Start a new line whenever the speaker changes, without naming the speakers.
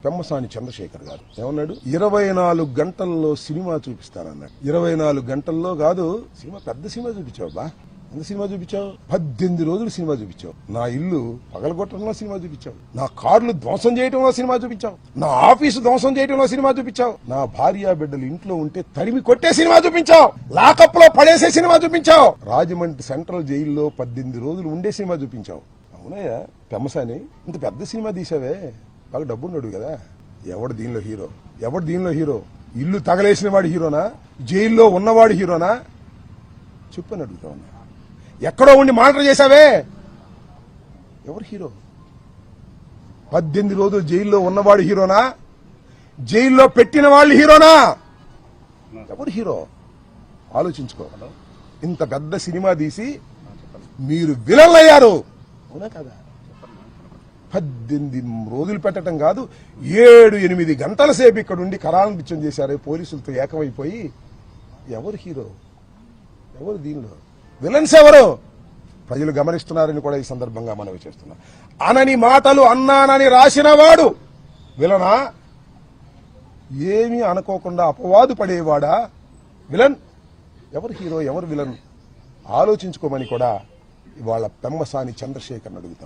పెమ్మసాని చంద్రశేఖర్ గారు ఏమన్నాడు? 24 గంటల్లో సినిమా చూపిస్తానన్నాడు. 24 గంటల్లో కాదు, సినిమా పెద్ద సినిమా చూపించావు బా. ఎంత సినిమా చూపించావు? 18 రోజులు సినిమా చూపించావు. నా ఇల్లు పగలగొట్టడంలో సినిమా చూపించావు. నా కార్లు ధ్వంసం చేయడంలో సినిమా చూపించావు. నా ఆఫీసు ధ్వంసం చేయడంలో సినిమా చూపించావు. నా భార్య బిడ్డలు ఇంట్లో ఉంటే తరిమి కొట్టే సినిమా చూపించావు. లాకప్ లో పడేసే సినిమా చూపించావు. రాజమండ్రి సెంట్రల్ జైల్లో 18 రోజులు ఉండే సినిమా చూపించావు. అవునయ్యా పెమ్మసాని, ఇంత పెద్ద సినిమా తీసావే, బాగా డబ్బున్నాడు కదా. ఎవడు దీనిలో హీరో? ఎవడు దీనిలో హీరో? ఇల్లు తగలేసిన వాడు హీరోనా? జైల్లో ఉన్నవాడు హీరోనా? చెప్పని అడుగుతా ఉన్నా. ఎక్కడో ఉండి మాటలు చేశావే, ఎవరు హీరో? 18 రోజులు జైల్లో ఉన్నవాడు హీరోనా? జైల్లో పెట్టిన వాళ్ళు హీరోనా? ఎవరు హీరో? ఆలోచించుకో. ఇంత పెద్ద సినిమా తీసి మీరు విలన్లు అయ్యారు, అవునా కదా? 18 రోజులు పెట్టడం కాదు, 7-8 గంటల సేపు ఇక్కడ ఉండి కరాలనిత్యం చేశారు పోలీసులతో ఏకమైపోయి. ఎవరు హీరో? ఎవరు దీనిలో విలన్స్? ఎవరు? ప్రజలు గమనిస్తున్నారని కూడా ఈ సందర్భంగా మనవి చేస్తున్నా. అనని మాటలు అన్నానని రాసినవాడు విలనా? ఏమీ అనుకోకుండా అపవాదు పడేవాడా విలన్? ఎవరు హీరో, ఎవరు విలన్? ఆలోచించుకోమని కూడా ఇవాళ పెమ్మసాని చంద్రశేఖర్ అడుగుతాం.